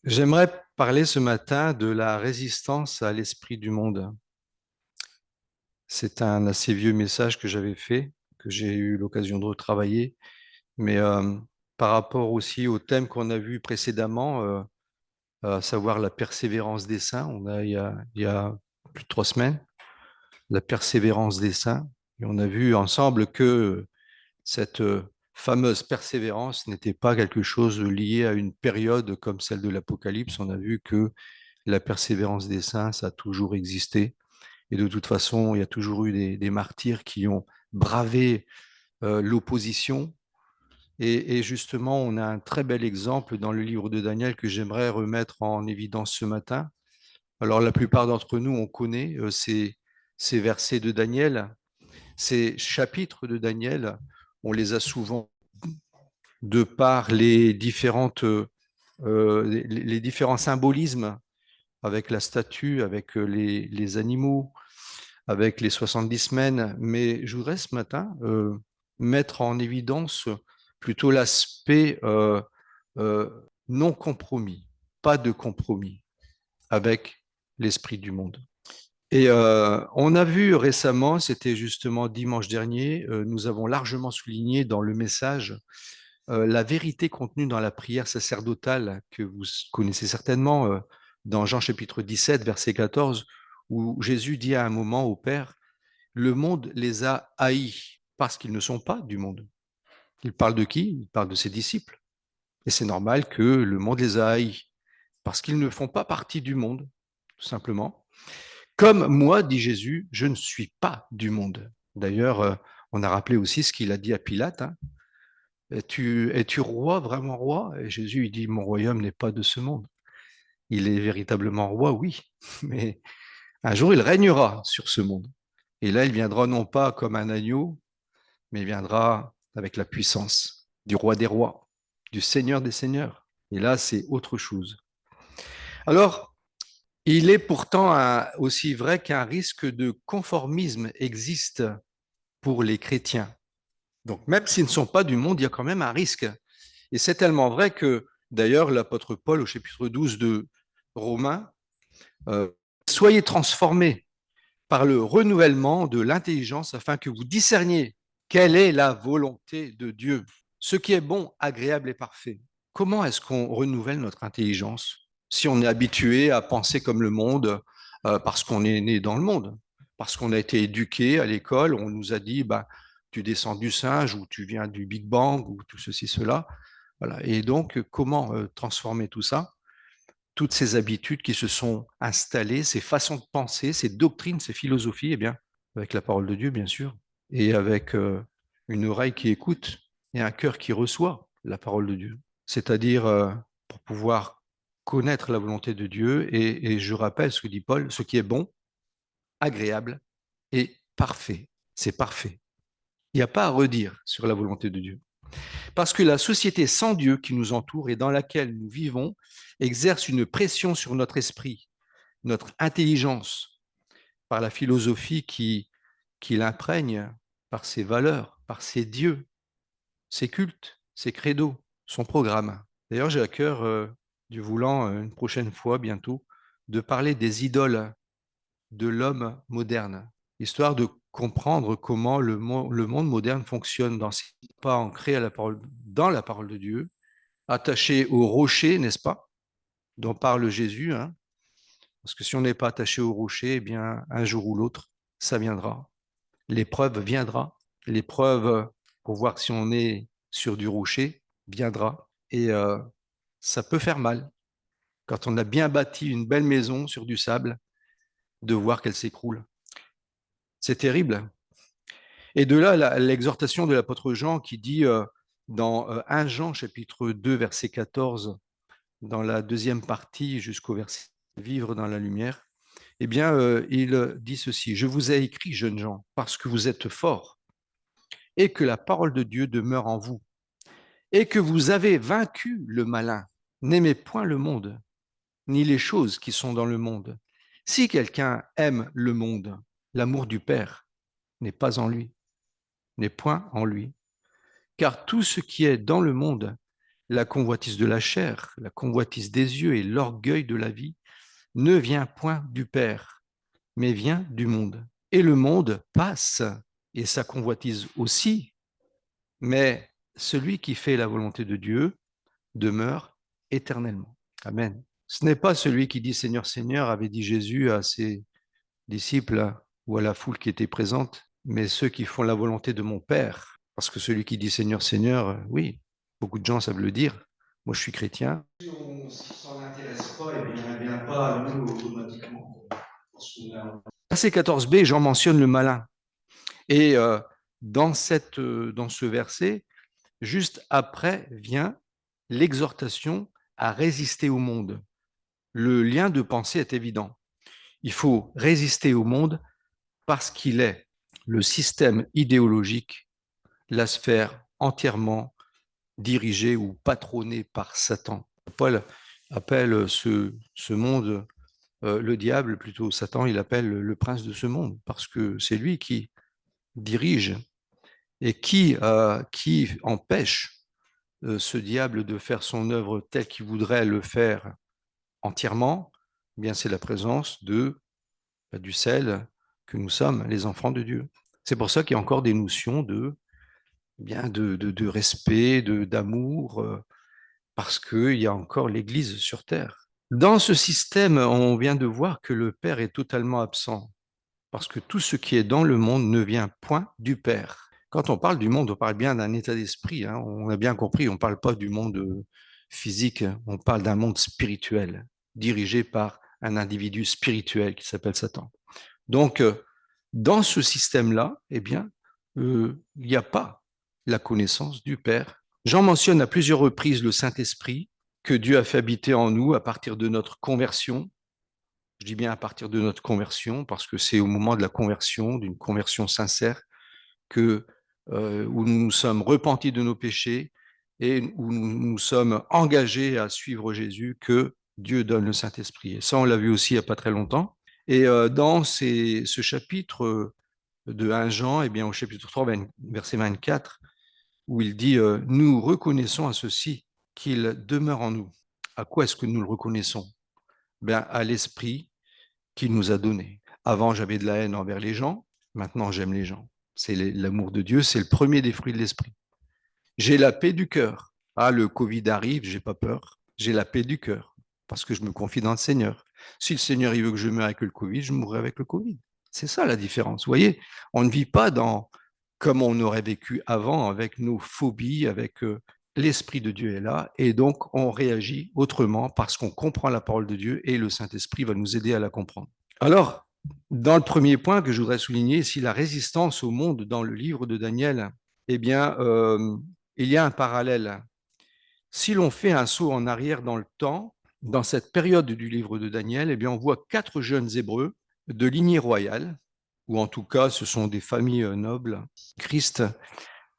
J'aimerais parler ce matin de la résistance à l'esprit du monde. C'est un assez vieux message que j'avais fait, que j'ai eu l'occasion de retravailler, mais par rapport aussi au thème qu'on a vu précédemment, à savoir la persévérance des saints, il y a plus de 3 semaines, la persévérance des saints, et on a vu ensemble que cette fameuse persévérance n'était pas quelque chose lié à une période comme celle de l'Apocalypse. On a vu que la persévérance des saints, ça a toujours existé. Et de toute façon, il y a toujours eu des martyrs qui ont bravé l'opposition. Et justement, on a un très bel exemple dans le livre de Daniel que j'aimerais remettre en évidence ce matin. Alors, la plupart d'entre nous, on connaît ces versets de Daniel, ces chapitres de Daniel. On les a souvent, de par les différents symbolismes avec la statue, avec les animaux, avec les 70 semaines. Mais je voudrais ce matin mettre en évidence plutôt l'aspect euh, non compromis, pas de compromis avec l'esprit du monde. Et on a vu récemment, c'était justement dimanche dernier, nous avons largement souligné dans le message la vérité contenue dans la prière sacerdotale que vous connaissez certainement dans Jean chapitre 17, verset 14, où Jésus dit à un moment au Père, le monde les a haïs parce qu'ils ne sont pas du monde. Il parle de qui? Il parle de ses disciples. Et c'est normal que le monde les a haïs parce qu'ils ne font pas partie du monde, tout simplement. Comme moi, dit Jésus, je ne suis pas du monde. D'ailleurs, on a rappelé aussi ce qu'il a dit à Pilate, hein. Es-tu roi, vraiment roi? Et Jésus, il dit, mon royaume n'est pas de ce monde. Il est véritablement roi, oui, mais un jour, il régnera sur ce monde. Et là, il viendra non pas comme un agneau, mais il viendra avec la puissance du roi des rois, du seigneur des seigneurs. Et là, c'est autre chose. Alors, il est pourtant aussi vrai qu'un risque de conformisme existe pour les chrétiens. Donc, même s'ils ne sont pas du monde, il y a quand même un risque. Et c'est tellement vrai que, d'ailleurs, l'apôtre Paul, au chapitre 12 de Romains, euh, soyez transformés par le renouvellement de l'intelligence afin que vous discerniez quelle est la volonté de Dieu, ce qui est bon, agréable et parfait. Comment est-ce qu'on renouvelle notre intelligence si on est habitué à penser comme le monde parce qu'on est né dans le monde, parce qu'on a été éduqué à l'école, on nous a dit bah, tu descends du singe ou tu viens du Big Bang ou tout ceci, cela. Voilà. Et donc, comment transformer tout ça? Toutes ces habitudes qui se sont installées, ces façons de penser, ces doctrines, ces philosophies, eh bien, avec la parole de Dieu, bien sûr, et avec une oreille qui écoute et un cœur qui reçoit la parole de Dieu. C'est-à-dire pour pouvoir connaître la volonté de Dieu, et je rappelle ce que dit Paul, ce qui est bon, agréable et parfait. C'est parfait. Il n'y a pas à redire sur la volonté de Dieu. Parce que la société sans Dieu qui nous entoure et dans laquelle nous vivons exerce une pression sur notre esprit, notre intelligence, par la philosophie qui l'imprègne, par ses valeurs, par ses dieux, ses cultes, ses credos, son programme. D'ailleurs, j'ai à cœur, du voulant, une prochaine fois, bientôt, de parler des idoles de l'homme moderne, histoire de comprendre comment le monde moderne fonctionne dans ses pas ancrés à dans la parole de Dieu, attaché au rocher, n'est-ce pas, dont parle Jésus, hein, parce que si on n'est pas attaché au rocher, eh bien, un jour ou l'autre, ça viendra. L'épreuve viendra. L'épreuve, pour voir si on est sur du rocher, viendra. Et ça peut faire mal. Quand on a bien bâti une belle maison sur du sable, de voir qu'elle s'écroule. C'est terrible. Et de là, l'exhortation de l'apôtre Jean qui dit dans 1 Jean chapitre 2, verset 14, dans la deuxième partie jusqu'au verset Vivre dans la lumière, eh bien, il dit ceci, je vous ai écrit, jeunes gens, parce que vous êtes forts et que la parole de Dieu demeure en vous et que vous avez vaincu le malin. N'aimez point le monde, ni les choses qui sont dans le monde. Si quelqu'un aime le monde, l'amour du Père n'est pas en lui, n'est point en lui. Car tout ce qui est dans le monde, La convoitise de la chair, la convoitise des yeux et l'orgueil de la vie ne vient point du Père, mais vient du monde. Et le monde passe, et sa convoitise aussi, mais celui qui fait la volonté de Dieu demeure éternellement. Amen. Ce n'est pas celui qui dit Seigneur, Seigneur, avait dit Jésus à ses disciples ou à la foule qui était présente, mais ceux qui font la volonté de mon Père. Parce que celui qui dit Seigneur, Seigneur, oui, beaucoup de gens savent le dire. Moi, je suis chrétien. Si on ne s'en intéresse pas, eh bien, il ne vient pas à nous automatiquement. Verset 14b, Jean mentionne le malin. Et dans ce verset, juste après vient l'exhortation à résister au monde. Le lien de pensée est évident. Il faut résister au monde parce qu'il est le système idéologique, la sphère entièrement dirigée ou patronnée par Satan. Paul appelle ce monde, le diable, plutôt Satan, il appelle le prince de ce monde, parce que c'est lui qui dirige et qui empêche ce diable de faire son œuvre telle qu'il voudrait le faire entièrement. Eh bien, c'est la présence du sel que nous sommes, les enfants de Dieu. C'est pour ça qu'il y a encore des notions de respect, d'amour, parce qu'il y a encore l'Église sur terre. Dans ce système, on vient de voir que le Père est totalement absent, parce que tout ce qui est dans le monde ne vient point du Père. Quand on parle du monde, on parle bien d'un état d'esprit, hein, on a bien compris, on ne parle pas du monde physique, on parle d'un monde spirituel, dirigé par un individu spirituel qui s'appelle Satan. Donc, dans ce système-là, eh bien, il n'y a pas la connaissance du Père. Jean mentionne à plusieurs reprises le Saint-Esprit que Dieu a fait habiter en nous à partir de notre conversion. Je dis bien à partir de notre conversion, parce que c'est au moment de la conversion, d'une conversion sincère, où nous nous sommes repentis de nos péchés et où nous nous sommes engagés à suivre Jésus, que Dieu donne le Saint-Esprit. Et ça, on l'a vu aussi il n'y a pas très longtemps. Et dans ce chapitre de 1 Jean, eh bien, au chapitre 3, verset 24, où il dit nous reconnaissons à ceci qu'il demeure en nous. À quoi est-ce que nous le reconnaissons? Bien, à l'esprit qu'il nous a donné. Avant, j'avais de la haine envers les gens, maintenant, j'aime les gens. C'est l'amour de Dieu, c'est le premier des fruits de l'esprit. J'ai la paix du cœur. Ah, le Covid arrive, j'ai pas peur. J'ai la paix du cœur parce que je me confie dans le Seigneur. Si le Seigneur il veut que je meure avec le Covid, je mourrai avec le Covid. C'est ça la différence. Vous voyez, on ne vit pas comme on aurait vécu avant, avec nos phobies, avec l'Esprit de Dieu est là, et donc on réagit autrement parce qu'on comprend la parole de Dieu et le Saint-Esprit va nous aider à la comprendre. Alors, dans le premier point que je voudrais souligner, si la résistance au monde dans le livre de Daniel, eh bien, il y a un parallèle. Si l'on fait un saut en arrière dans le temps, dans cette période du livre de Daniel, eh bien, on voit 4 jeunes Hébreux de lignée royale, ou en tout cas, ce sont des familles nobles, Christ,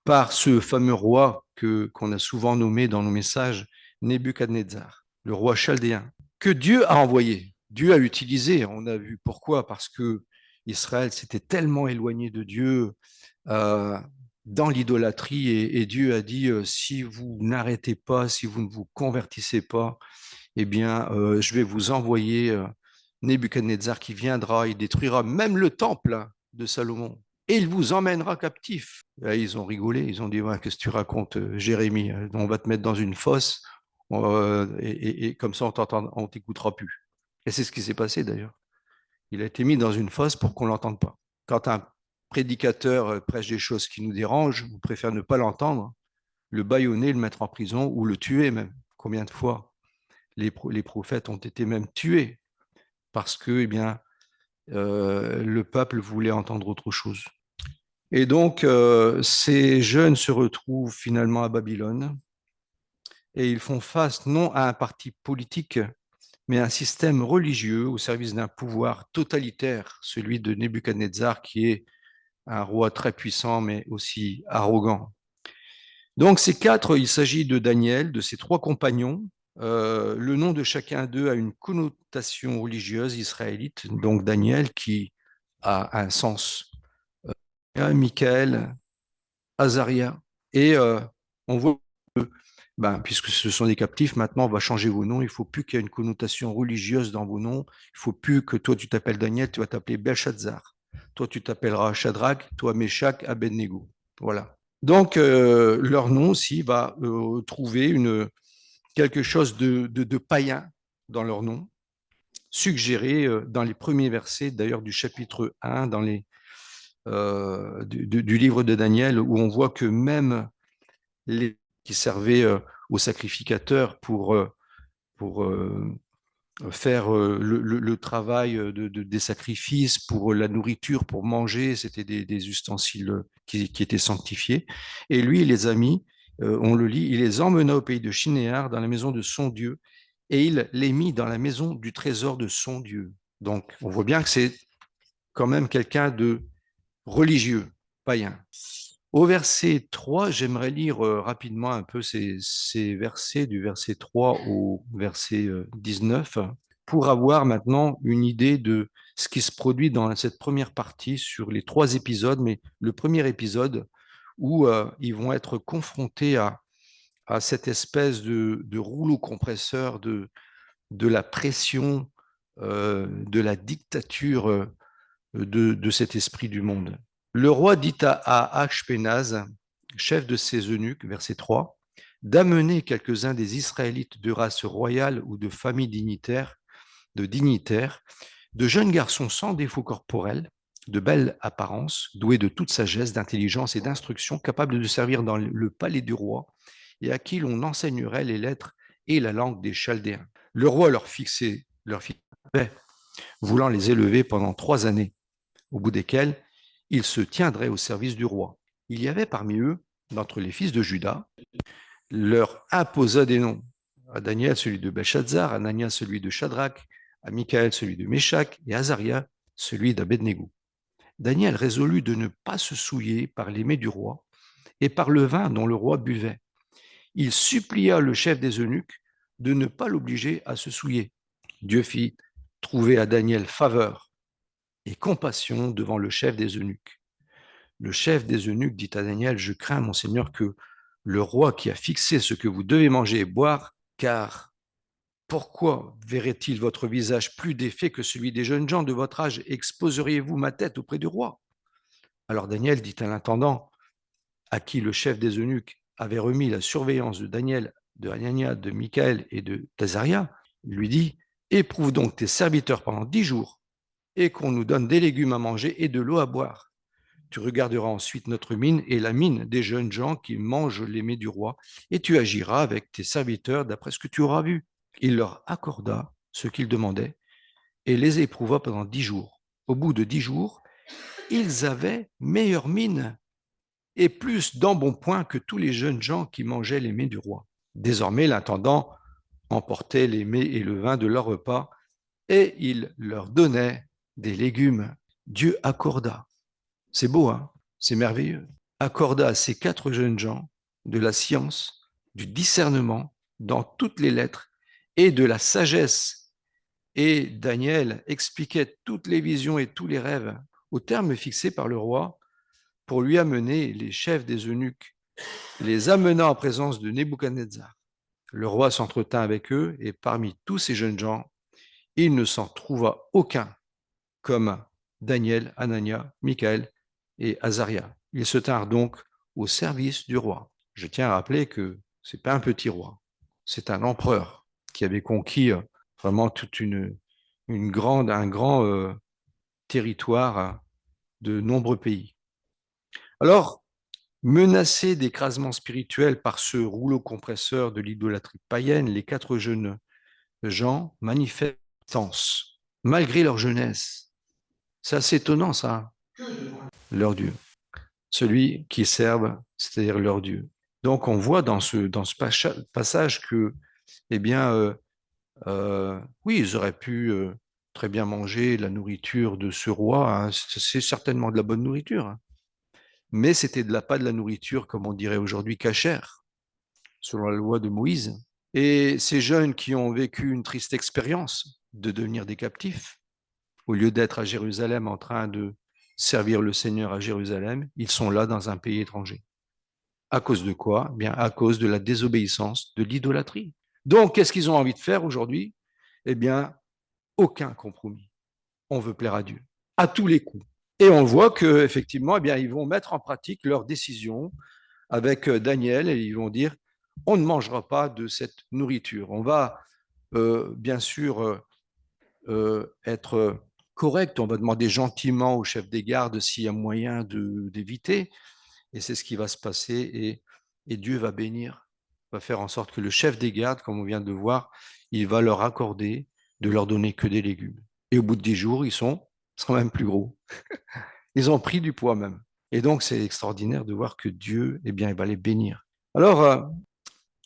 par ce fameux roi qu'on a souvent nommé dans nos messages Nebuchadnezzar, le roi chaldéen, que Dieu a envoyé. Dieu a utilisé, on a vu pourquoi, parce que Israël s'était tellement éloigné de Dieu, euh, dans l'idolâtrie, et Dieu a dit si vous n'arrêtez pas, si vous ne vous convertissez pas, eh bien, je vais vous envoyer Nebuchadnezzar qui viendra, il détruira même le temple de Salomon et il vous emmènera captif. Là, ils ont rigolé, ils ont dit ouais, qu'est-ce que tu racontes, Jérémie? On va te mettre dans une fosse et comme ça on t'écoutera plus. Et c'est ce qui s'est passé d'ailleurs. Il a été mis dans une fosse pour qu'on l'entende pas. Quand un prédicateur prêche des choses qui nous dérangent, on préfère ne pas l'entendre, le bâillonner, le mettre en prison ou le tuer même. Combien de fois les prophètes ont été même tués parce que eh bien, le peuple voulait entendre autre chose. Et donc, ces jeunes se retrouvent finalement à Babylone et ils font face non à un parti politique, mais à un système religieux au service d'un pouvoir totalitaire, celui de Nebuchadnezzar, qui est un roi très puissant, mais aussi arrogant. Donc, ces 4, il s'agit de Daniel, de ses 3 compagnons. Le nom de chacun d'eux a une connotation religieuse israélite. Donc, Daniel, qui a un sens, Michael, Azaria. Et on voit Ben, puisque ce sont des captifs, maintenant on va changer vos noms. Il ne faut plus qu'il y ait une connotation religieuse dans vos noms. Il ne faut plus que toi tu t'appelles Daniel, tu vas t'appeler Belshazzar. Toi tu t'appelleras Shadrach, toi Meshach, Abednego. Voilà. Donc leur nom aussi va trouver quelque chose de païen dans leur nom, suggéré dans les premiers versets d'ailleurs du chapitre 1 du livre de Daniel, où on voit que même les qui servaient aux sacrificateurs pour faire le travail des sacrifices, pour la nourriture, pour manger, c'était des ustensiles qui étaient sanctifiés. Et lui, il les a mis, on le lit, il les emmena au pays de Shinéar, dans la maison de son Dieu, et il les mit dans la maison du trésor de son Dieu. Donc, on voit bien que c'est quand même quelqu'un de religieux, païen. Au verset 3, j'aimerais lire rapidement un peu ces versets, du verset 3 au verset 19, pour avoir maintenant une idée de ce qui se produit dans cette première partie sur les 3 épisodes, mais le premier épisode où ils vont être confrontés à cette espèce de rouleau compresseur de la pression, de la dictature de cet esprit du monde. Le roi dit à Ashpenaz, chef de ses eunuques, verset 3, d'amener quelques-uns des Israélites de race royale ou de famille dignitaires, de jeunes garçons sans défaut corporel, de belle apparence, doués de toute sagesse, d'intelligence et d'instruction, capables de servir dans le palais du roi, et à qui l'on enseignerait les lettres et la langue des Chaldéens. Le roi leur fixait paix, voulant les élever pendant 3 années, au bout desquels ils se tiendraient au service du roi. Il y avait parmi eux, d'entre les fils de Juda, leur imposa des noms. À Daniel, celui de Belshazzar, à Anania, celui de Shadrach, à Michaël, celui de Meshach, et à Azaria, celui d'Abednego. Daniel résolut de ne pas se souiller par les mets du roi et par le vin dont le roi buvait. Il supplia le chef des eunuques de ne pas l'obliger à se souiller. Dieu fit trouver à Daniel faveur et compassion devant le chef des eunuques. Le chef des eunuques dit à Daniel, je crains, mon Seigneur, que le roi qui a fixé ce que vous devez manger et boire, car pourquoi verrait-il votre visage plus défait que celui des jeunes gens de votre âge? Exposeriez-vous ma tête auprès du roi? Alors Daniel dit à l'intendant, à qui le chef des eunuques avait remis la surveillance de Daniel, de Hanania, de Michaël et de Tazaria, il lui dit, éprouve donc tes serviteurs pendant 10 jours et qu'on nous donne des légumes à manger et de l'eau à boire. Tu regarderas ensuite notre mine et la mine des jeunes gens qui mangent les mets du roi, et tu agiras avec tes serviteurs d'après ce que tu auras vu. Il leur accorda ce qu'ils demandaient et les éprouva pendant 10 jours. Au bout de 10 jours, ils avaient meilleure mine et plus d'embonpoint que tous les jeunes gens qui mangeaient les mets du roi. Désormais, l'intendant emportait les mets et le vin de leur repas, et il leur donnait des légumes. Dieu accorda. C'est beau, hein? C'est merveilleux. Accorda à ces 4 jeunes gens de la science, du discernement dans toutes les lettres et de la sagesse. Et Daniel expliquait toutes les visions et tous les rêves au terme fixé par le roi pour lui amener les chefs des eunuques, les amena en présence de Nebuchadnezzar. Le roi s'entretint avec eux et parmi tous ces jeunes gens, il ne s'en trouva aucun comme Daniel, Anania, Michaël et Azaria. Ils se tinrent donc au service du roi. Je tiens à rappeler que ce n'est pas un petit roi, c'est un empereur qui avait conquis vraiment un grand territoire de nombreux pays. Alors, menacés d'écrasement spirituel par ce rouleau compresseur de l'idolâtrie païenne, les 4 jeunes gens manifestent malgré leur jeunesse. C'est assez étonnant, ça, leur Dieu. Celui qui servent, c'est-à-dire leur Dieu. Donc, on voit dans ce passage que, eh bien, oui, ils auraient pu très bien manger la nourriture de ce roi, hein. C'est certainement de la bonne nourriture, hein. Mais c'était pas de la nourriture, comme on dirait aujourd'hui, cachère, selon la loi de Moïse. Et ces jeunes qui ont vécu une triste expérience de devenir des captifs, au lieu d'être à Jérusalem en train de servir le Seigneur à Jérusalem, ils sont là dans un pays étranger. À cause de quoi? Bien, à cause de la désobéissance, de l'idolâtrie. Donc, qu'est-ce qu'ils ont envie de faire aujourd'hui? Eh bien, aucun compromis. On veut plaire à Dieu, à tous les coups. Et on voit qu'effectivement, eh bien, ils vont mettre en pratique leurs décisions avec Daniel et ils vont dire, on ne mangera pas de cette nourriture. On va bien sûr être correct, on va demander gentiment au chef des gardes s'il y a moyen d'éviter, et c'est ce qui va se passer, et Dieu va bénir, va faire en sorte que le chef des gardes, comme on vient de le voir, il va leur accorder de leur donner que des légumes. Et au bout de 10 jours, ils sont même plus gros. Ils ont pris du poids même. Et donc, c'est extraordinaire de voir que Dieu, eh bien, il va les bénir. Alors,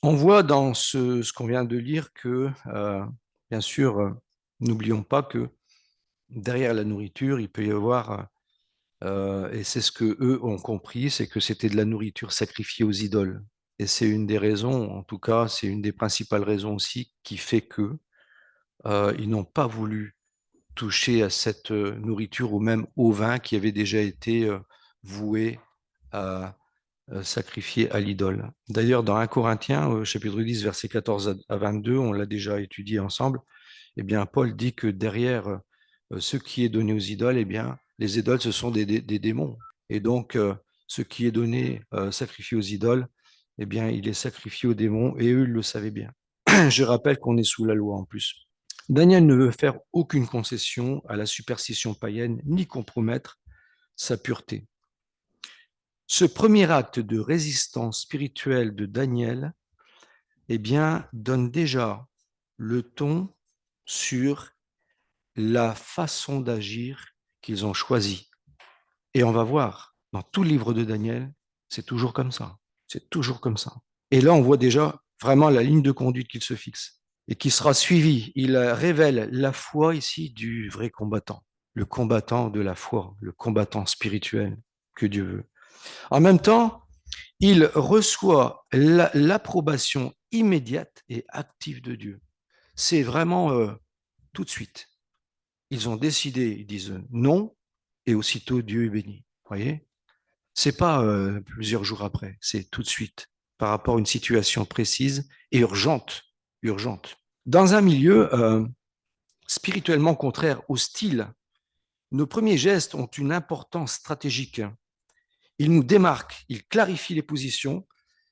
on voit dans ce qu'on vient de lire que, bien sûr, n'oublions pas que derrière la nourriture, il peut y avoir, et c'est ce que eux ont compris, c'est que c'était de la nourriture sacrifiée aux idoles. Et c'est une des raisons, en tout cas, c'est une des principales raisons aussi qui fait que ils n'ont pas voulu toucher à cette nourriture ou même au vin qui avait déjà été voué à sacrifier à l'idole. D'ailleurs, dans 1 Corinthiens, chapitre 10, versets 14 à 22, on l'a déjà étudié ensemble, eh bien, Paul dit que derrière ce qui est donné aux idoles, eh bien, les idoles, ce sont des démons. Et donc, ce qui est donné, sacrifié aux idoles, eh bien, il est sacrifié aux démons et eux, ils le savaient bien. Je rappelle qu'on est sous la loi en plus. Daniel ne veut faire aucune concession à la superstition païenne ni compromettre sa pureté. Ce premier acte de résistance spirituelle de Daniel, eh bien, donne déjà le ton sur la façon d'agir qu'ils ont choisi. Et on va voir, dans tout le livre de Daniel, c'est toujours comme ça. C'est toujours comme ça. Et là, on voit déjà vraiment la ligne de conduite qu'il se fixe et qui sera suivie. Il révèle la foi ici du vrai combattant, le combattant de la foi, le combattant spirituel que Dieu veut. En même temps, il reçoit l'approbation immédiate et active de Dieu. C'est vraiment tout de suite. Ils ont décidé, ils disent non, et aussitôt Dieu est béni. Vous voyez? C'est pas plusieurs jours après, c'est tout de suite, par rapport à une situation précise et urgente. Urgente. Dans un milieu spirituellement contraire, hostile, nos premiers gestes ont une importance stratégique. Ils nous démarquent, ils clarifient les positions,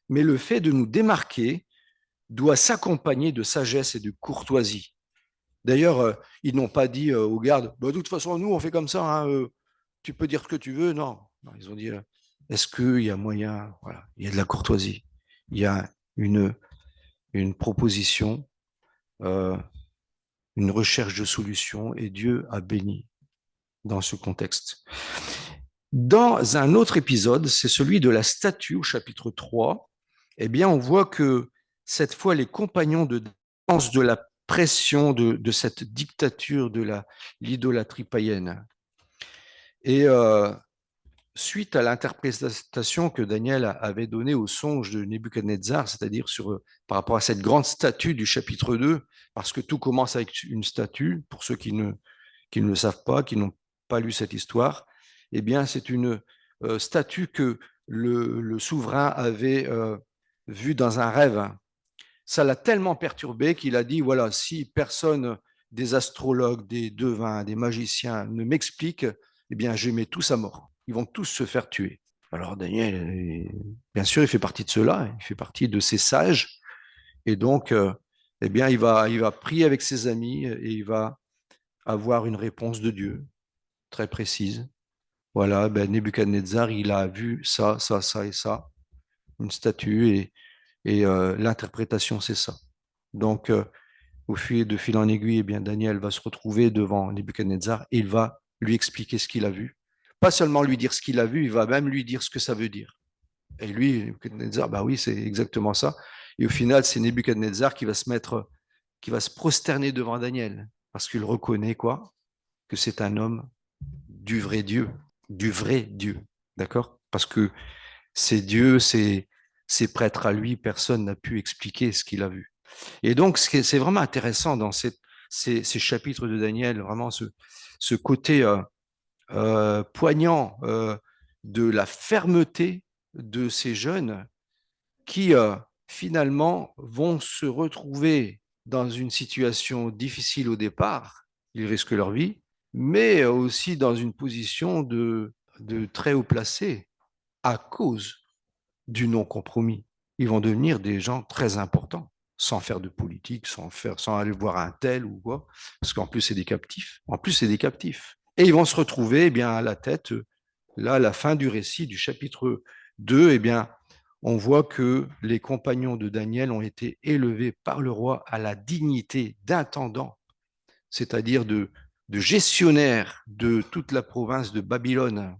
mais le fait de nous démarquer doit s'accompagner de sagesse et de courtoisie. D'ailleurs, ils n'ont pas dit aux gardes, bah, de toute façon, nous, on fait comme ça, hein, tu peux dire ce que tu veux. Non, non, ils ont dit, est-ce qu'il y a moyen, voilà, il y a de la courtoisie, il y a une, une proposition, euh, une recherche de solution, et Dieu a béni dans ce contexte. Dans un autre épisode, c'est celui de la statue au chapitre 3, eh bien, on voit que cette fois, les compagnons de défense de la pression de cette dictature de l'idolâtrie païenne. Et suite à l'interprétation que Daniel avait donnée au songe de Nebuchadnezzar, c'est-à-dire par rapport à cette grande statue du chapitre 2, parce que tout commence avec une statue, pour ceux qui ne le savent pas, qui n'ont pas lu cette histoire, eh bien, c'est une statue que le souverain avait vue dans un rêve. Ça l'a tellement perturbé qu'il a dit, voilà, si personne, des astrologues, des devins, des magiciens ne m'explique, eh bien, je mets tous à mort. Ils vont tous se faire tuer. Alors Daniel, bien sûr, il fait partie de ceux-là, il fait partie de ces sages, et donc, eh bien, il va prier avec ses amis et il va avoir une réponse de Dieu très précise. Voilà, ben, Nebuchadnezzar, il a vu ça, ça, ça et ça, une statue, et l'interprétation, c'est ça. Donc, de fil en aiguille, eh bien, Daniel va se retrouver devant Nebuchadnezzar et il va lui expliquer ce qu'il a vu. Pas seulement lui dire ce qu'il a vu, il va même lui dire ce que ça veut dire. Et lui, Nebuchadnezzar, bah oui, c'est exactement ça. Et au final, c'est Nebuchadnezzar qui va se prosterner devant Daniel, parce qu'il reconnaît quoi? Que c'est un homme du vrai Dieu, du vrai Dieu, d'accord? Parce que c'est Dieu, c'est prêtre à lui, personne n'a pu expliquer ce qu'il a vu. Et donc, c'est vraiment intéressant dans ces chapitres de Daniel, vraiment ce côté poignant de la fermeté de ces jeunes qui finalement vont se retrouver dans une situation difficile au départ, ils risquent leur vie, mais aussi dans une position de très haut placé à cause du non-compromis. Ils vont devenir des gens très importants, sans faire de politique, sans aller voir un tel ou quoi, parce qu'en plus, c'est des captifs. En plus, c'est des captifs. Et ils vont se retrouver eh bien, à la tête, là, à la fin du récit du chapitre 2, eh bien, on voit que les compagnons de Daniel ont été élevés par le roi à la dignité d'intendant, c'est-à-dire de gestionnaire de toute la province de Babylone.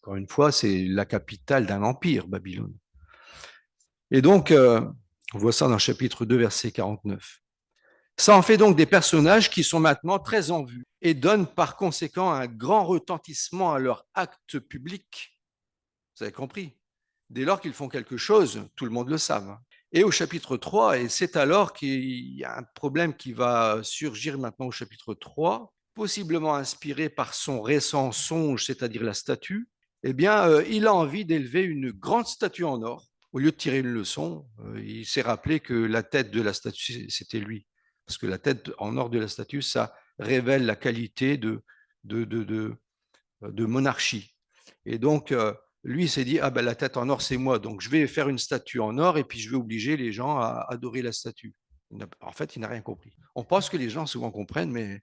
Encore une fois, c'est la capitale d'un empire, Babylone. Et donc, on voit ça dans le chapitre 2, verset 49. Ça en fait donc des personnages qui sont maintenant très en vue et donnent par conséquent un grand retentissement à leur acte public. Vous avez compris? Dès lors qu'ils font quelque chose, tout le monde le savent. Et au chapitre 3, et c'est alors qu'il y a un problème qui va surgir maintenant au chapitre 3, possiblement inspiré par son récent songe, c'est-à-dire la statue, eh bien, il a envie d'élever une grande statue en or. Au lieu de tirer une leçon, il s'est rappelé que la tête de la statue, c'était lui. Parce que la tête en or de la statue, ça révèle la qualité de, de, de, de monarchie. Et donc, lui s'est dit, ah ben la tête en or, c'est moi, donc je vais faire une statue en or et puis je vais obliger les gens à adorer la statue. En fait, il n'a rien compris. On pense que les gens souvent comprennent, mais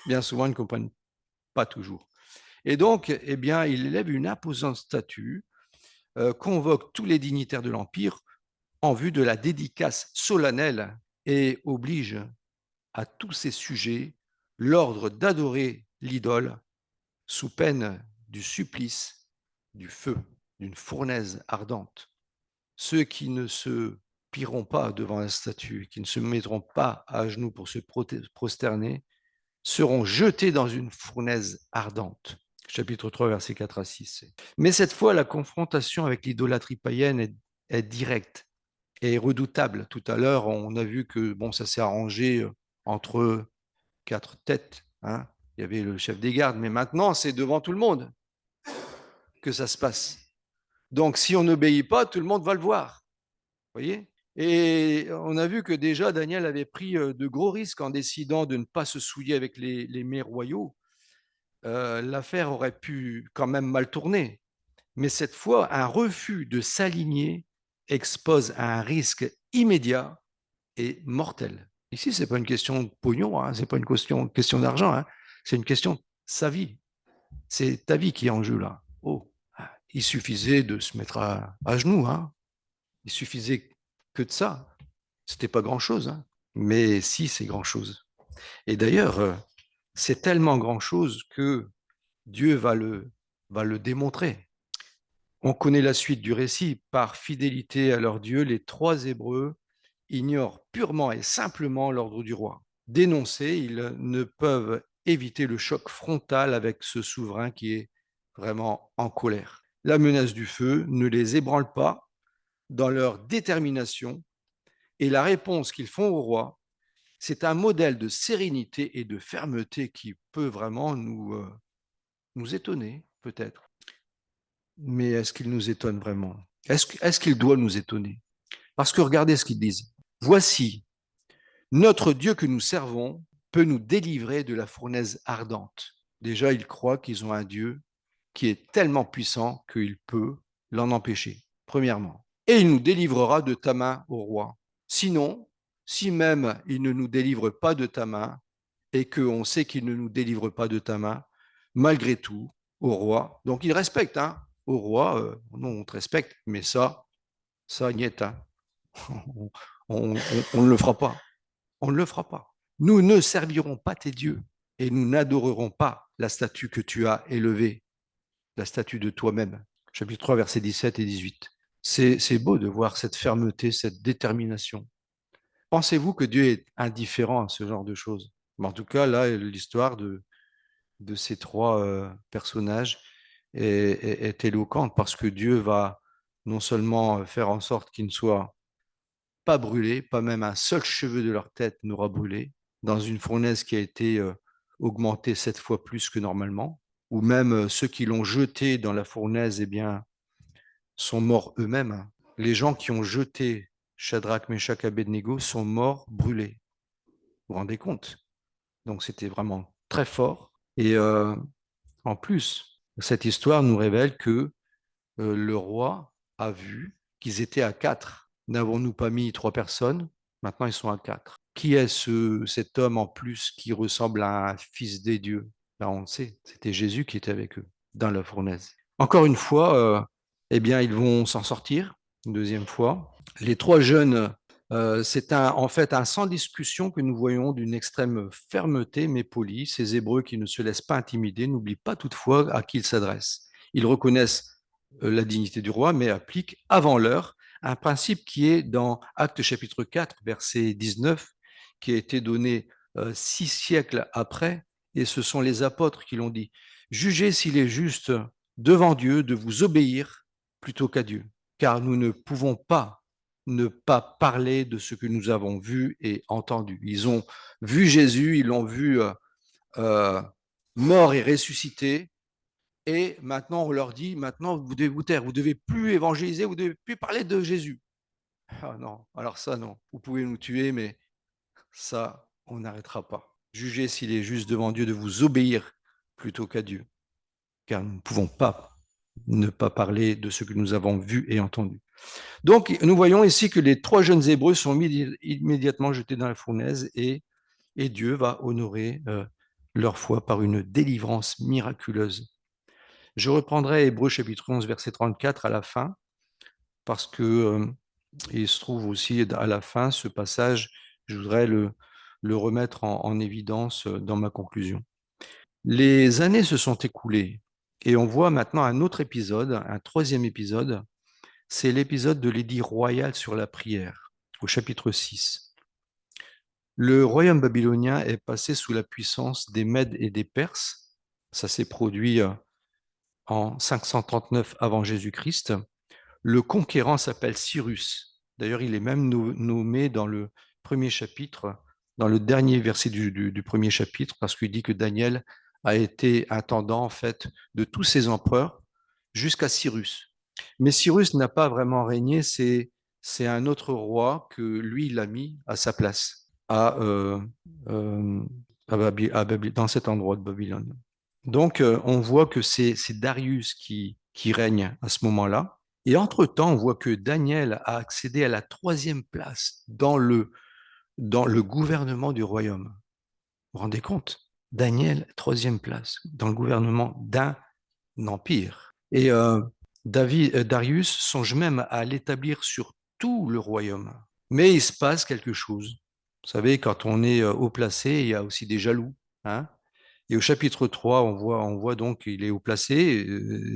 bien souvent, ils ne comprennent pas toujours. Et donc, eh bien, il élève une imposante statue, convoque tous les dignitaires de l'Empire en vue de la dédicace solennelle et oblige à tous ses sujets l'ordre d'adorer l'idole sous peine du supplice, du feu, d'une fournaise ardente. Ceux qui ne se plieront pas devant la statue, qui ne se mettront pas à genoux pour se prosterner, seront jetés dans une fournaise ardente. Chapitre 3, versets 4 à 6. Mais cette fois, la confrontation avec l'idolâtrie païenne est directe et redoutable. Tout à l'heure, on a vu que bon, ça s'est arrangé entre quatre têtes. Hein. Il y avait le chef des gardes, mais maintenant, c'est devant tout le monde que ça se passe. Donc, si on n'obéit pas, tout le monde va le voir. Vous voyez? Et on a vu que déjà, Daniel avait pris de gros risques en décidant de ne pas se souiller avec les mets royaux. L'affaire aurait pu quand même mal tourner. Mais cette fois, un refus de s'aligner expose à un risque immédiat et mortel. Ici, ce n'est pas une question de pognon, hein, ce n'est pas une question d'argent, hein, c'est une question de sa vie. C'est ta vie qui est en jeu là. Oh, il suffisait de se mettre à genoux, hein. Il suffisait que de ça. C'était pas grand-chose, hein. Mais si, c'est grand-chose. Et d'ailleurs, c'est tellement grand-chose que Dieu va le démontrer. On connaît la suite du récit. Par fidélité à leur Dieu, les trois Hébreux ignorent purement et simplement l'ordre du roi. Dénoncés, ils ne peuvent éviter le choc frontal avec ce souverain qui est vraiment en colère. La menace du feu ne les ébranle pas dans leur détermination et la réponse qu'ils font au roi, c'est un modèle de sérénité et de fermeté qui peut vraiment nous étonner, peut-être. Mais est-ce qu'il nous étonne vraiment? Est-ce qu'il doit nous étonner? Parce que regardez ce qu'ils disent. Voici, notre Dieu que nous servons peut nous délivrer de la fournaise ardente. Déjà, ils croient qu'ils ont un Dieu qui est tellement puissant qu'il peut l'en empêcher, premièrement. Et il nous délivrera de ta main, ô roi. Sinon, si même il ne nous délivre pas de ta main, et qu'on sait qu'il ne nous délivre pas de ta main, malgré tout, au roi. Donc il respecte, hein, au roi, non, on te respecte, mais ça, niet, hein. On ne le fera pas. On ne le fera pas. Nous ne servirons pas tes dieux et nous n'adorerons pas la statue que tu as élevée, la statue de toi-même. Chapitre 3, versets 17 et 18. C'est beau de voir cette fermeté, cette détermination. Pensez-vous que Dieu est indifférent à ce genre de choses? Mais en tout cas, là, l'histoire de ces trois personnages est éloquente parce que Dieu va non seulement faire en sorte qu'ils ne soient pas brûlés, pas même un seul cheveu de leur tête n'aura brûlé, dans une fournaise qui a été augmentée 7 fois plus que normalement, ou même ceux qui l'ont jeté dans la fournaise, eh bien, sont morts eux-mêmes. les gens qui ont jeté Shadrach, Meshach, Abednego sont morts brûlés. Vous vous rendez compte? Donc c'était vraiment très fort. Et en plus, cette histoire nous révèle que le roi a vu qu'ils étaient à quatre. N'avons-nous pas mis trois personnes? Maintenant, ils sont à quatre. Qui est cet homme en plus qui ressemble à un fils des dieux? Là, on le sait, c'était Jésus qui était avec eux dans la fournaise. Encore une fois, eh bien, ils vont s'en sortir une deuxième fois. Les trois jeunes, c'est en fait un sans discussion que nous voyons d'une extrême fermeté mais polie. Ces Hébreux qui ne se laissent pas intimider n'oublient pas toutefois à qui ils s'adressent. Ils reconnaissent la dignité du roi, mais appliquent avant l'heure un principe qui est dans Actes chapitre 4, verset 19, qui a été donné 6 siècles après, et ce sont les apôtres qui l'ont dit. Jugez s'il est juste devant Dieu de vous obéir plutôt qu'à Dieu, car nous ne pouvons pas ne pas parler de ce que nous avons vu et entendu. Ils ont vu Jésus, ils l'ont vu euh, mort et ressuscité, et maintenant on leur dit, maintenant vous devez vous taire, vous devez plus évangéliser, vous devez plus parler de Jésus. Ah non, alors ça non, vous pouvez nous tuer, mais ça, on n'arrêtera pas. Jugez s'il est juste devant Dieu de vous obéir plutôt qu'à Dieu, car nous ne pouvons pas ne pas parler de ce que nous avons vu et entendu. Donc, nous voyons ici que les trois jeunes Hébreux sont immédiatement jetés dans la fournaise et Dieu va honorer leur foi par une délivrance miraculeuse. Je reprendrai Hébreux chapitre 11, verset 34 à la fin, parce que il se trouve aussi à la fin ce passage, je voudrais le remettre en évidence dans ma conclusion. Les années se sont écoulées et on voit maintenant un autre épisode, un troisième épisode, c'est l'épisode de l'édit royal sur la prière, au chapitre 6. Le royaume babylonien est passé sous la puissance des Mèdes et des Perses. Ça s'est produit en 539 avant Jésus-Christ. Le conquérant s'appelle Cyrus. D'ailleurs, il est même nommé dans le premier chapitre, dans le dernier verset du premier chapitre, parce qu'il dit que Daniel a été intendant en fait de tous ces empereurs jusqu'à Cyrus. Mais Cyrus n'a pas vraiment régné, c'est un autre roi que lui, il a mis à sa place, euh, dans cet endroit de Babylone. Donc, on voit que c'est Darius qui règne à ce moment-là. Et entre-temps, on voit que Daniel a accédé à la troisième place dans le gouvernement du royaume. Vous vous rendez compte? Daniel, troisième place dans le gouvernement d'un empire. Et Darius songe même à l'établir sur tout le royaume. Mais il se passe quelque chose. Vous savez, quand on est haut placé, il y a aussi des jaloux. Hein. Et au chapitre 3, on voit donc qu'il est haut placé,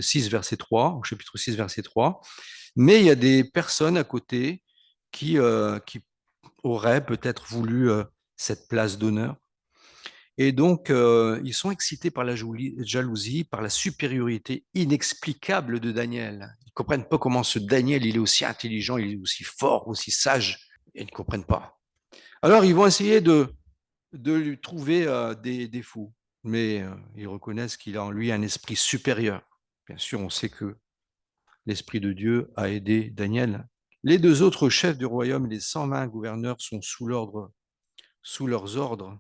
6 verset 3, au chapitre 6 verset 3. Mais il y a des personnes à côté qui auraient peut-être voulu cette place d'honneur. Et donc, ils sont excités par la jalousie, par la supériorité inexplicable de Daniel. Ils ne comprennent pas comment ce Daniel, il est aussi intelligent, il est aussi fort, aussi sage. Ils ne comprennent pas. Alors, ils vont essayer de lui trouver des défauts, mais ils reconnaissent qu'il a en lui un esprit supérieur. Bien sûr, on sait que l'Esprit de Dieu a aidé Daniel. Les deux autres chefs du royaume, les 120 gouverneurs, sont sous leurs ordres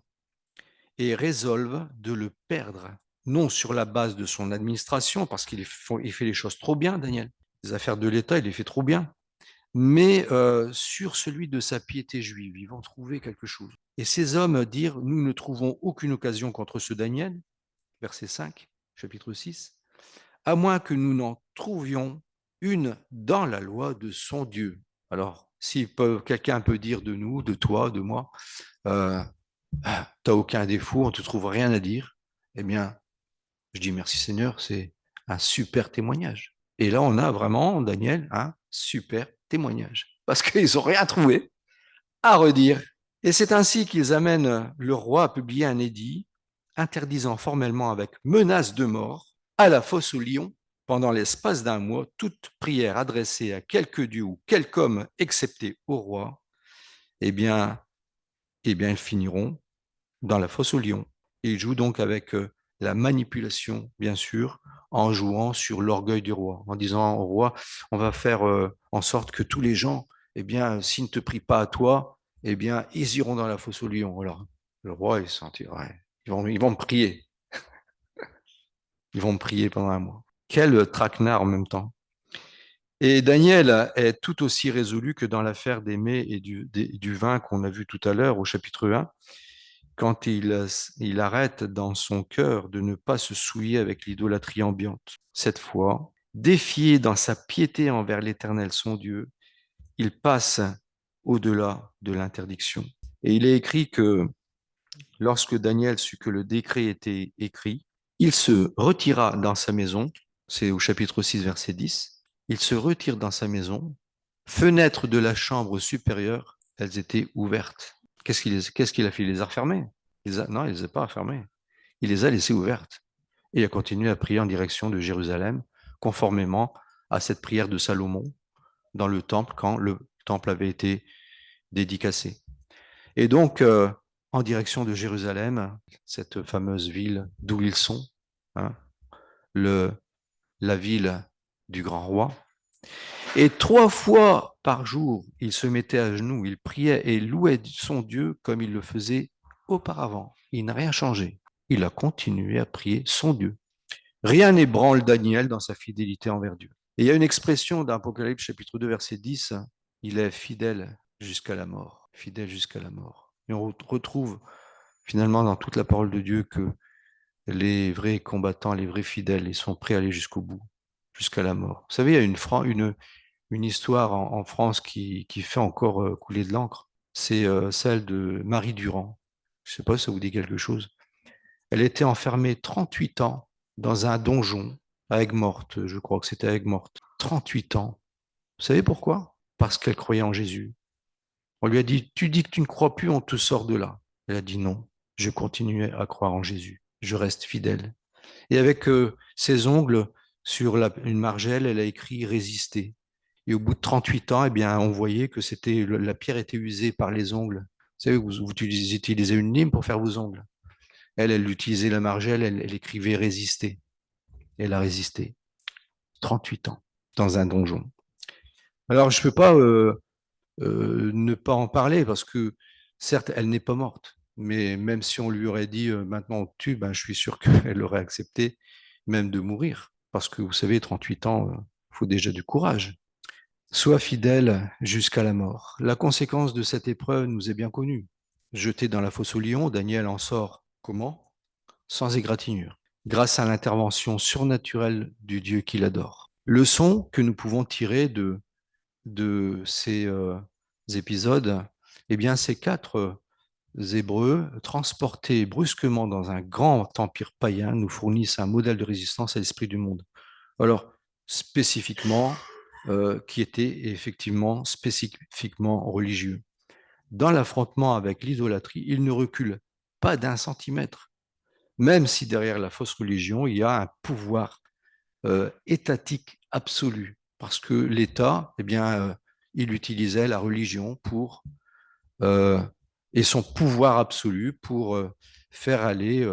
et résolvent de le perdre, non sur la base de son administration, parce qu'il fait les choses trop bien, Daniel. Les affaires de l'État, il les fait trop bien, mais sur celui de sa piété juive. Ils vont trouver quelque chose. Et ces hommes dirent, nous ne trouvons aucune occasion contre ce Daniel, verset 5, chapitre 6, à moins que nous n'en trouvions une dans la loi de son Dieu. Alors, si quelqu'un peut dire de nous, de toi, de moi, euh, t'as aucun défaut, on ne te trouve rien à dire, eh bien, je dis merci Seigneur, c'est un super témoignage. Et là, on a vraiment, Daniel, un super témoignage. Parce qu'ils n'ont rien trouvé à redire. Et c'est ainsi qu'ils amènent le roi à publier un édit interdisant formellement avec menace de mort à la fosse aux lions pendant l'espace d'un mois toute prière adressée à quelque dieu ou quelque homme excepté au roi, eh bien, ils finiront dans la fosse aux lions. Et ils jouent donc avec la manipulation, bien sûr, en jouant sur l'orgueil du roi, en disant au roi, on va faire en sorte que tous les gens, eh bien, s'ils ne te prient pas à toi, eh bien, ils iront dans la fosse aux lions. Alors, le roi, il s'en dit, ouais, ils vont me prier. Ils vont me prier pendant un mois. Quel traquenard en même temps. Et Daniel est tout aussi résolu que dans l'affaire des mets et du vin qu'on a vu tout à l'heure au chapitre 1, quand il arrête dans son cœur de ne pas se souiller avec l'idolâtrie ambiante. Cette fois, défié dans sa piété envers l'Éternel son Dieu, il passe au-delà de l'interdiction. Et il est écrit que lorsque Daniel sut que le décret était écrit, il se retira dans sa maison, c'est au chapitre 6, verset 10, il se retire dans sa maison, fenêtres de la chambre supérieure, elles étaient ouvertes. Qu'est-ce qu'il a fait? Il les a refermées? Non, il ne les a pas refermées. Il les a laissées ouvertes. Et il a continué à prier en direction de Jérusalem, conformément à cette prière de Salomon dans le temple, quand le temple avait été dédicacé. Et donc, en direction de Jérusalem, cette fameuse ville d'où ils sont, hein, le, la ville du grand roi. Et 3 fois par jour, il se mettait à genoux, il priait et louait son Dieu comme il le faisait auparavant. Il n'a rien changé. Il a continué à prier son Dieu. Rien n'ébranle Daniel dans sa fidélité envers Dieu. Et il y a une expression d'Apocalypse chapitre 2, verset 10, il est fidèle jusqu'à la mort. Fidèle jusqu'à la mort. Et on retrouve finalement dans toute la parole de Dieu que les vrais combattants, les vrais fidèles, ils sont prêts à aller jusqu'au bout, jusqu'à la mort. Vous savez, il y a une histoire en France qui fait encore couler de l'encre. C'est celle de Marie Durand. Je ne sais pas si ça vous dit quelque chose. Elle était enfermée 38 ans dans un donjon à Aigues-Mortes. Je crois que c'était à Aigues-Mortes. 38 ans. Vous savez pourquoi? Parce qu'elle croyait en Jésus. On lui a dit, tu dis que tu ne crois plus, on te sort de là. Elle a dit non, je continue à croire en Jésus. Je reste fidèle. Et avec ses ongles sur une margelle, elle a écrit résister. Et au bout de 38 ans, eh bien, on voyait que la pierre était usée par les ongles. Vous savez, vous utilisez une lime pour faire vos ongles. Elle utilisait la margelle, elle écrivait résister. Elle a résisté 38 ans dans un donjon. Alors, je ne peux pas ne pas en parler parce que, certes, elle n'est pas morte. Mais même si on lui aurait dit maintenant on te tue, ben, je suis sûr qu'elle aurait accepté même de mourir. Parce que vous savez, 38 ans, il faut déjà du courage. Sois fidèle jusqu'à la mort. La conséquence de cette épreuve nous est bien connue. Jeté dans la fosse au lion, Daniel en sort comment? Sans égratignure, grâce à l'intervention surnaturelle du Dieu qu'il adore. Leçon que nous pouvons tirer de ces épisodes, eh bien, ces 4 Hébreux, transportés brusquement dans un grand empire païen, nous fournissent un modèle de résistance à l'esprit du monde. Alors, spécifiquement, qui était effectivement spécifiquement religieux. Dans l'affrontement avec l'idolâtrie, ils ne reculent pas d'un centimètre, même si derrière la fausse religion, il y a un pouvoir étatique absolu, parce que l'État, eh bien, il utilisait la religion euh, et son pouvoir absolu pour faire aller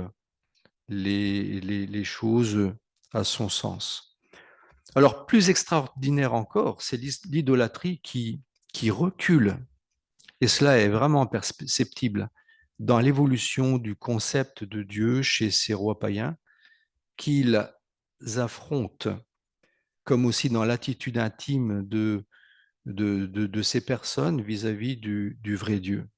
les choses à son sens. Alors, plus extraordinaire encore, c'est l'idolâtrie qui recule, et cela est vraiment perceptible dans l'évolution du concept de Dieu chez ces rois païens, qu'ils affrontent, comme aussi dans l'attitude intime de ces personnes vis-à-vis du vrai Dieu.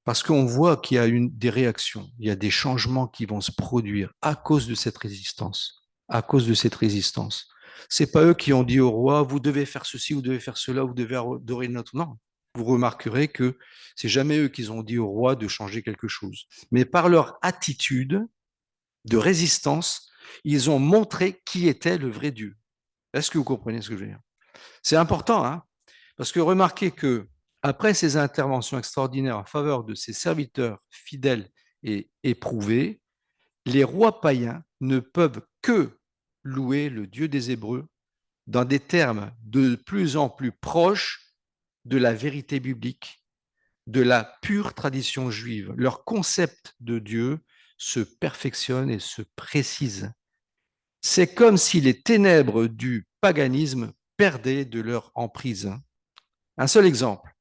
Parce qu'on voit qu'il y a des réactions, il y a des changements qui vont se produire à cause de cette résistance. À cause de cette résistance. C'est pas eux qui ont dit au roi, vous devez faire ceci, vous devez faire cela, vous devez adorer notre. Non. Vous remarquerez que c'est jamais eux qui ont dit au roi de changer quelque chose. Mais par leur attitude de résistance, ils ont montré qui était le vrai Dieu. Est-ce que vous comprenez ce que je veux dire? C'est important, hein? Parce que remarquez que après ces interventions extraordinaires en faveur de ses serviteurs fidèles et éprouvés, les rois païens ne peuvent que louer le Dieu des Hébreux dans des termes de plus en plus proches de la vérité biblique, de la pure tradition juive. Leur concept de Dieu se perfectionne et se précise. C'est comme si les ténèbres du paganisme perdaient de leur emprise. Un seul exemple.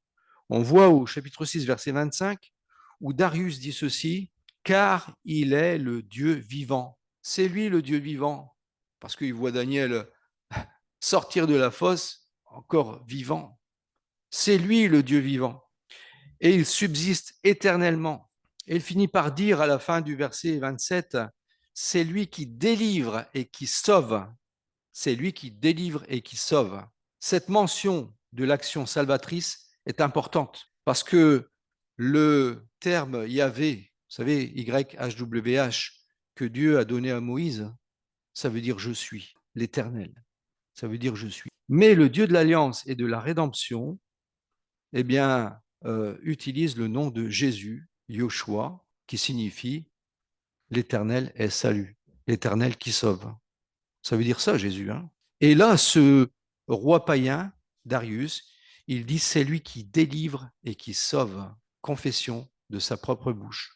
On voit au chapitre 6, verset 25, où Darius dit ceci, car il est le Dieu vivant. C'est lui le Dieu vivant, parce qu'il voit Daniel sortir de la fosse encore vivant. C'est lui le Dieu vivant. Et il subsiste éternellement. Et il finit par dire à la fin du verset 27, c'est lui qui délivre et qui sauve. C'est lui qui délivre et qui sauve. Cette mention de l'action salvatrice est importante parce que le terme Yahvé, vous savez, YHWH, que Dieu a donné à Moïse, ça veut dire je suis, l'éternel. Ça veut dire je suis. Mais le Dieu de l'alliance et de la rédemption, eh bien, utilise le nom de Jésus, Yoshua, qui signifie l'éternel est salut, l'éternel qui sauve. Ça veut dire ça, Jésus. Hein. Et là, ce roi païen, Darius, il dit c'est lui qui délivre et qui sauve. Confession de sa propre bouche.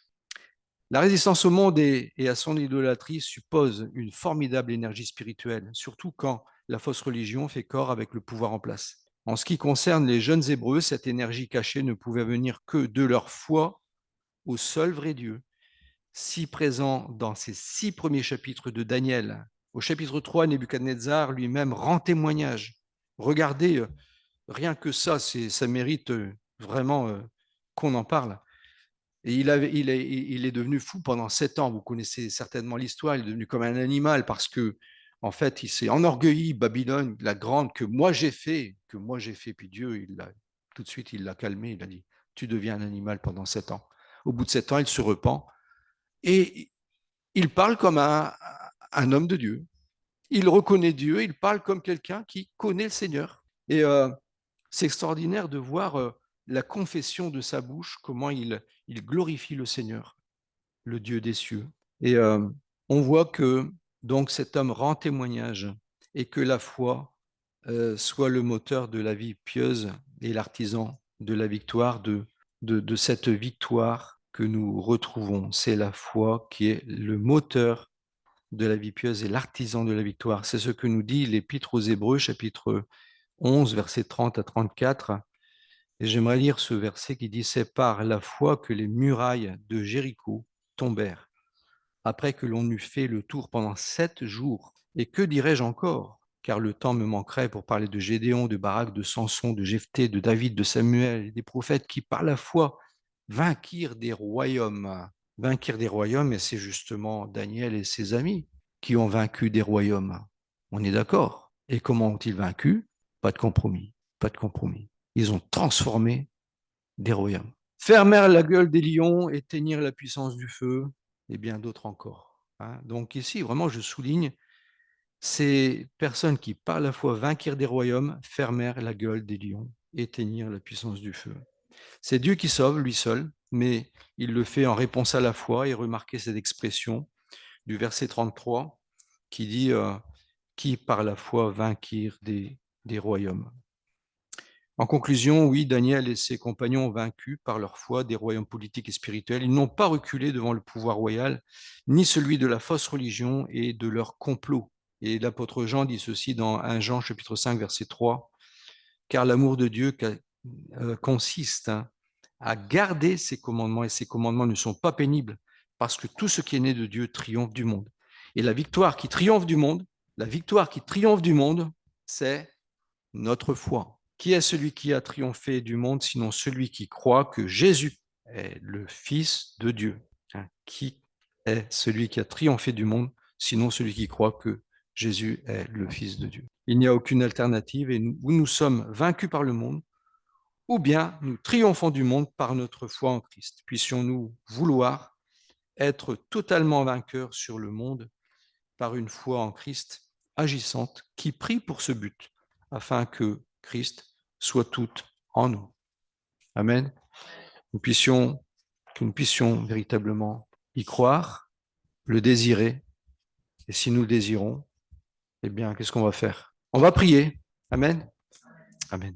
La résistance au monde et à son idolâtrie suppose une formidable énergie spirituelle, surtout quand la fausse religion fait corps avec le pouvoir en place. En ce qui concerne les jeunes Hébreux, cette énergie cachée ne pouvait venir que de leur foi au seul vrai Dieu, si présent dans ces 6 premiers chapitres de Daniel. Au chapitre 3, Nebuchadnezzar lui-même rend témoignage. Regardez, rien que ça, ça mérite vraiment qu'on en parle. Et il est devenu fou pendant 7 ans. Vous connaissez certainement l'histoire. Il est devenu comme un animal parce que, en fait, il s'est enorgueilli, Babylone, la grande, que moi j'ai fait. Puis Dieu, tout de suite, il l'a calmé. Il a dit, tu deviens un animal pendant 7 ans. Au bout de 7 ans, il se repent et il parle comme un homme de Dieu. Il reconnaît Dieu, il parle comme quelqu'un qui connaît le Seigneur. Et c'est extraordinaire de voir la confession de sa bouche, comment il glorifie le Seigneur, le Dieu des cieux. Et on voit que donc cet homme rend témoignage et que la foi soit le moteur de la vie pieuse et l'artisan de la victoire, de cette victoire que nous retrouvons. C'est la foi qui est le moteur de la vie pieuse et l'artisan de la victoire. C'est ce que nous dit l'Épître aux Hébreux, chapitre 11, versets 30 à 34. Et j'aimerais lire ce verset qui dit, c'est par la foi que les murailles de Jéricho tombèrent, après que l'on eut fait le tour pendant 7 jours. Et que dirais-je encore? Car le temps me manquerait pour parler de Gédéon, de Barak, de Samson, de Jephthé, de David, de Samuel, et des prophètes qui, par la foi, vainquirent des royaumes. Vainquirent des royaumes, et c'est justement Daniel et ses amis qui ont vaincu des royaumes. On est d'accord. Et comment ont-ils vaincu? Pas de compromis. Pas de compromis. Ils ont transformé des royaumes. Fermèrent la gueule des lions, éteignirent la puissance du feu, et bien d'autres encore. Hein. Donc ici, vraiment, je souligne, ces personnes qui, par la foi, vainquirent des royaumes, fermèrent la gueule des lions, éteignirent la puissance du feu. C'est Dieu qui sauve, lui seul, mais il le fait en réponse à la foi, et remarquez cette expression du verset 33 qui dit qui par la foi vainquirent des royaumes. En conclusion, oui, Daniel et ses compagnons ont vaincu par leur foi des royaumes politiques et spirituels. Ils n'ont pas reculé devant le pouvoir royal, ni celui de la fausse religion et de leur complot. Et l'apôtre Jean dit ceci dans 1 Jean chapitre 5 verset 3, car l'amour de Dieu consiste à garder ses commandements, et ses commandements ne sont pas pénibles, parce que tout ce qui est né de Dieu triomphe du monde. Et la victoire qui triomphe du monde, c'est notre foi. Qui est celui qui a triomphé du monde, sinon celui qui croit que Jésus est le Fils de Dieu? Qui est celui qui a triomphé du monde, sinon celui qui croit que Jésus est le Fils de Dieu? Il n'y a aucune alternative, et nous sommes vaincus par le monde, ou bien nous triomphons du monde par notre foi en Christ. Puissions-nous vouloir être totalement vainqueurs sur le monde par une foi en Christ agissante qui prie pour ce but, afin que Christ soit tout en nous. Amen. Que nous puissions véritablement y croire, le désirer, et si nous le désirons, eh bien, qu'est-ce qu'on va faire? On va prier. Amen. Amen.